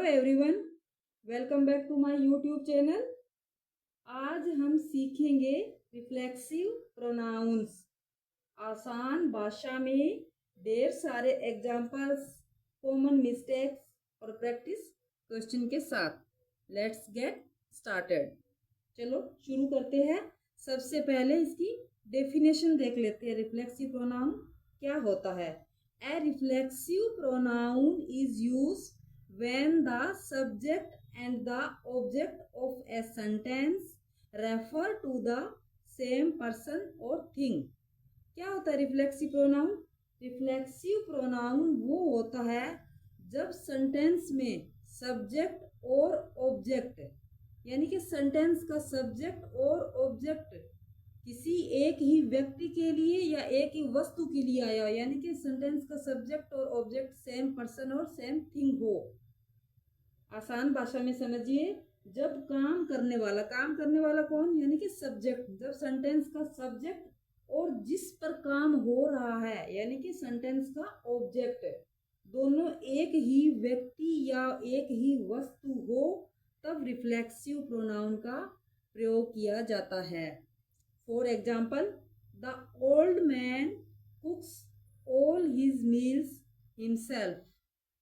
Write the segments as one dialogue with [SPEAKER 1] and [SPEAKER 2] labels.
[SPEAKER 1] Everyone, welcome back to my YouTube channel. आज हम सीखेंगे रिफ्लेक्सिव प्रोनाउंस आसान भाषा में, ढेर सारे एग्जांपल्स, कॉमन मिस्टेक्स और प्रैक्टिस क्वेश्चन के साथ। Let's get started. चलो शुरू करते हैं। सबसे पहले इसकी डेफिनेशन देख लेते हैं। रिफ्लेक्सिव प्रोनाउन क्या होता है? ए reflexive pronoun is used when the subject and the object of a sentence refer to the same person or thing। क्या होता है रिफ्लेक्सिव प्रोनाउन? रिफ्लेक्सिव प्रोनाउन वो होता है जब सेंटेंस में सब्जेक्ट और ऑब्जेक्ट, यानी कि सेंटेंस का सब्जेक्ट और ऑब्जेक्ट किसी एक ही व्यक्ति के लिए या एक ही वस्तु के लिए आया हो, यानी कि सेंटेंस का सब्जेक्ट और ऑब्जेक्ट सेम पर्सन और सेम थिंग हो। आसान भाषा में समझिए, जब काम करने वाला कौन, यानी कि सब्जेक्ट, जब सेंटेंस का सब्जेक्ट और जिस पर काम हो रहा है यानी कि सेंटेंस का ऑब्जेक्ट दोनों एक ही व्यक्ति या एक ही वस्तु हो, तब रिफ्लेक्सिव प्रोनाउन का प्रयोग किया जाता है। For example, the old man कुक्स all his meals himself.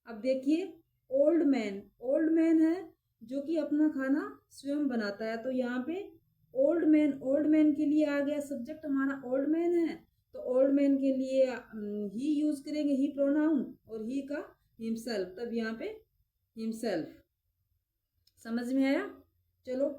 [SPEAKER 1] अब देखिए, ओल्ड मैन है जो कि अपना खाना स्वयं बनाता है। तो यहाँ पे ओल्ड मैन के लिए आ गया, सब्जेक्ट हमारा ओल्ड मैन है, तो ओल्ड मैन के लिए ही यूज करेंगे, ही प्रोनाउन, और ही का हिमसेल्फ, तब यहाँ पे हिमसेल्फ। समझ में आया? चलो,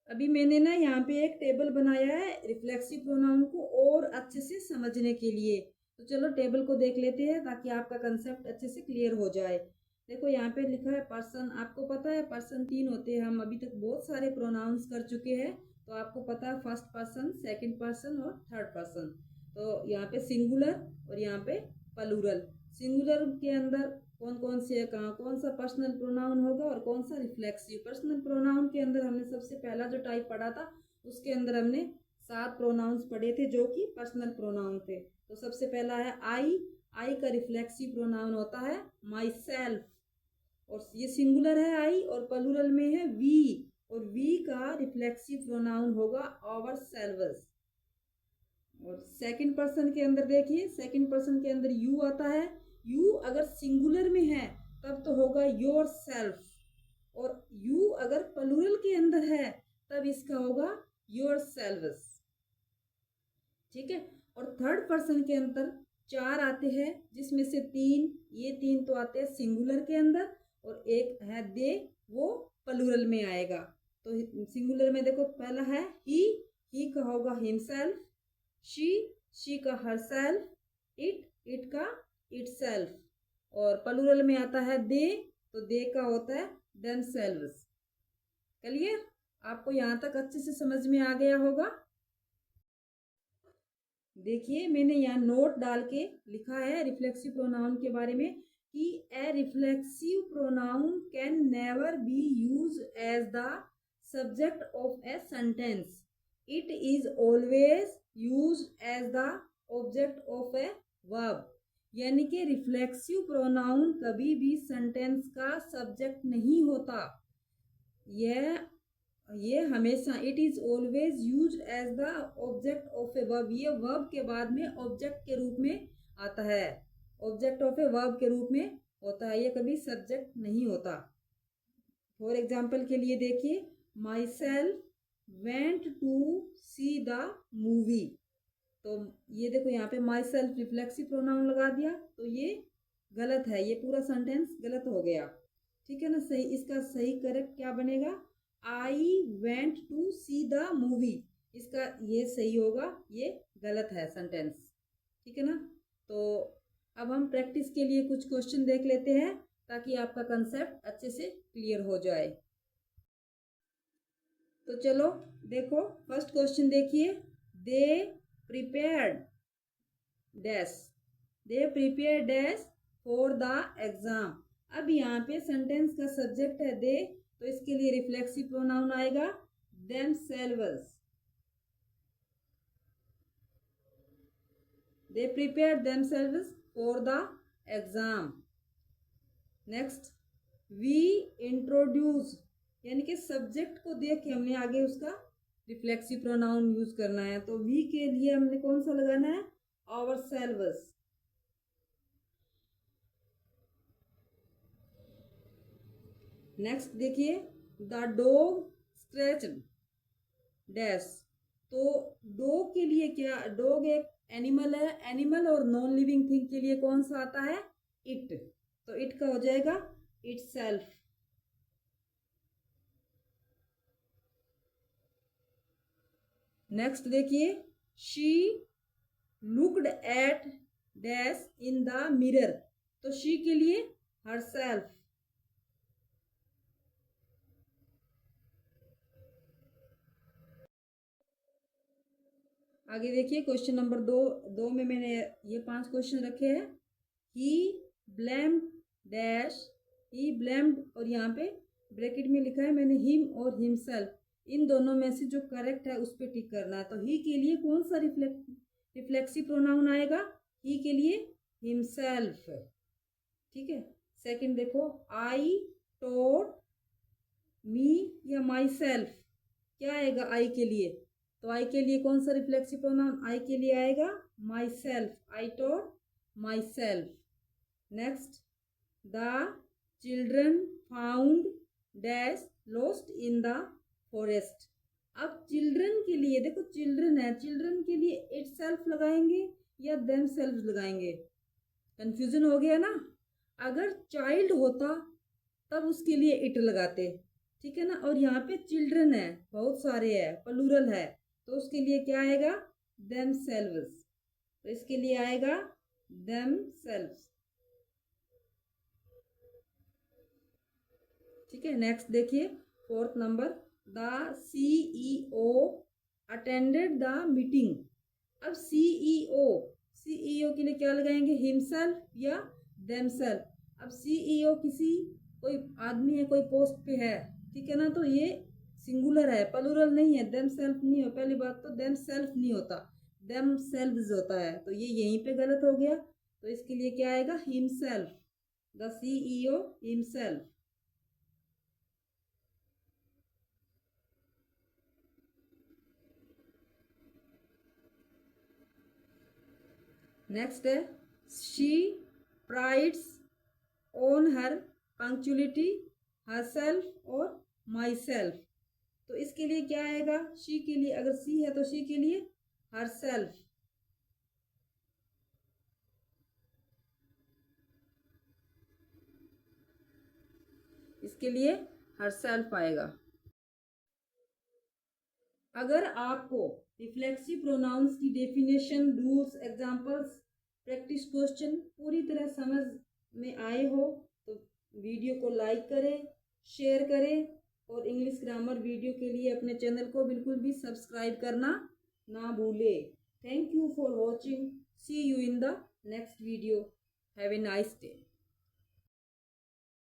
[SPEAKER 1] अभी मैंने ना यहाँ पे एक टेबल बनाया है रिफ्लेक्सिव प्रोनाउन को और अच्छे से समझने के लिए। तो चलो टेबल को देख लेते हैं ताकि आपका कंसेप्ट अच्छे से क्लियर हो जाए। देखो यहाँ पे लिखा है पर्सन। आपको पता है पर्सन 3 होते हैं। हम अभी तक बहुत सारे प्रोनाउंस कर चुके हैं, तो आपको पता है फर्स्ट पर्सन, सेकंड पर्सन और थर्ड पर्सन। तो यहाँ पे सिंगुलर और यहाँ पे प्लूरल। सिंगुलर के अंदर कौन कौन से, कहाँ कौन सा पर्सनल प्रोनाउन होगा और कौन सा रिफ्लेक्सिव। पर्सनल प्रोनाउन के अंदर हमने सबसे पहला जो टाइप पढ़ा था, उसके अंदर हमने 7 प्रोनाउंस पढ़े थे जो कि पर्सनल प्रोनाउन थे। तो सबसे पहला है आई का रिफ्लेक्सिव प्रोनाउन होता है माई सेल्फ, और ये सिंगुलर है आई, और प्लूरल में है वी, और वी का रिफ्लेक्सिव प्रोनाउन होगा आवर सेल्व्स। और सेकंड पर्सन के अंदर देखिए, सेकंड पर्सन के अंदर यू आता है। यू अगर सिंगुलर में है तब तो होगा योर सेल्फ, और यू अगर प्लूरल के अंदर है तब इसका होगा योर सेल्व्स। ठीक है। और थर्ड पर्सन के अंदर 4 आते हैं, जिसमें से 3, ये 3 तो आते हैं सिंगुलर के अंदर, और एक है दे, वो प्लूरल में आएगा। तो सिंगुलर में देखो, पहला है ही का होगा हिमसेल्फ, शी का हरसेल्फ, इट का इटसेल्फ, और प्लूरल में आता है दे, तो दे का होता है देमसेल्व्स। क्लियर? आपको यहाँ तक अच्छे से समझ में आ गया होगा। देखिए, मैंने यहाँ नोट डाल के लिखा है रिफ्लेक्सिव प्रोनाउन के बारे में कि a reflexive pronoun can never be use as the subject of a sentence. It is always use as the object of a verb. यानी कि रिफ्लेक्सिव प्रोनाउन कभी भी सेंटेंस का सब्जेक्ट नहीं होता। ये हमेशा it is always use as the object of a verb. ये वर्ब के बाद में ऑब्जेक्ट के रूप में आता है, ऑब्जेक्ट ऑफ ए वर्ब के रूप में होता है, ये कभी सब्जेक्ट नहीं होता। फॉर एग्जाम्पल के लिए देखिए, myself went to see the movie. तो ये देखो, यहाँ पे माई सेल्फ रिफ्लेक्सिव प्रोनाउन लगा दिया, तो ये गलत है, ये पूरा सेंटेंस गलत हो गया। ठीक है ना? सही, इसका सही करेक्ट क्या बनेगा? I went to see the movie, इसका ये सही होगा, ये गलत है सेंटेंस। ठीक है ना? तो अब हम प्रैक्टिस के लिए कुछ क्वेश्चन देख लेते हैं ताकि आपका कंसेप्ट अच्छे से क्लियर हो जाए। तो चलो देखो, फर्स्ट क्वेश्चन देखिए, they prepared dash, they prepare dash for the exam. अब यहाँ पे सेंटेंस का सब्जेक्ट है दे, तो इसके लिए रिफ्लेक्सिव प्रोनाउन आएगा themselves। They prepared themselves for the exam। Next, we introduce, यानी कि सब्जेक्ट को देख के हमने आगे उसका रिफ्लेक्सिव प्रोनाउन यूज करना है। तो वी के लिए हमने कौन सा लगाना है, आवर सेल्व्स। नेक्स्ट देखिए, द डॉग स्क्रैच्ड डैश। तो डॉग के लिए क्या, डॉग एक एनिमल है, एनिमल और नॉन लिविंग थिंग के लिए कौन सा आता है, इट। तो इट का हो जाएगा इट सेल्फ। नेक्स्ट देखिए, she looked at dash in the mirror. तो शी के लिए हर सेल्फ। आगे देखिए, क्वेश्चन नंबर 2 में मैंने ये 5 क्वेश्चन रखे हैं। ही ब्लेम्ड डैश, ही ब्लेम्ड, और यहाँ पे ब्रैकेट में लिखा है मैंने हिम और हिमसेल्फ। इन दोनों में से जो करेक्ट है उस पर टिक करना है। तो ही के लिए कौन सा रिफ्लेक्सिव प्रोनाउन आएगा, ही के लिए हिमसेल्फ। ठीक है। सेकंड देखो, आई टोट मी या माई सेल्फ, क्या आएगा आई के लिए। तो आई के लिए कौन सा रिफ्लेक्सिव प्रोनाउन, आई के लिए आएगा myself, I taught myself. Next, the children found dash lost in the forest. अब चिल्ड्रन के लिए देखो, चिल्ड्रन है, चिल्ड्रन के लिए इट सेल्फ लगाएंगे या देम सेल्फ लगाएंगे, कंफ्यूजन हो गया ना। अगर चाइल्ड होता तब उसके लिए इट लगाते, ठीक है ना। और यहाँ पे चिल्ड्रन है, बहुत सारे है, प्लूरल है, तो उसके लिए क्या आएगा, देम सेल्व्स। तो इसके लिए आएगा देम सेल्व्स। ठीक है। नेक्स्ट देखिए, 4th number, the CEO attended the meeting. अब सीईओ के लिए क्या लगाएंगे, हिमसेल्फ या देमसेल्फ। अब सीईओ किसी कोई आदमी है, कोई पोस्ट पे है, ठीक है ना, तो ये सिंगुलर है, प्लूरल नहीं है, देम सेल्फ नहीं हो। पहली बात तो देम सेल्फ नहीं होता, देम सेल्व्स होता है, तो ये यहीं पे गलत हो गया। तो इसके लिए क्या आएगा, himself, the CEO himself. Next है, she prides on her punctuality, herself और माई सेल्फ। तो इसके लिए क्या आएगा, शी के लिए, अगर सी है तो शी के लिए हर सेल्फ। इसके लिए हर सेल्फ आएगा। अगर आपको रिफ्लेक्सिव प्रोनाउंस की definition, rules, examples, practice question पूरी तरह समझ में आए हो तो वीडियो को लाइक करें, शेयर करें, और इंग्लिश ग्रामर वीडियो के लिए अपने चैनल को बिल्कुल भी सब्सक्राइब करना ना भूलें। Thank you for watching, see you in the next video, have a nice day.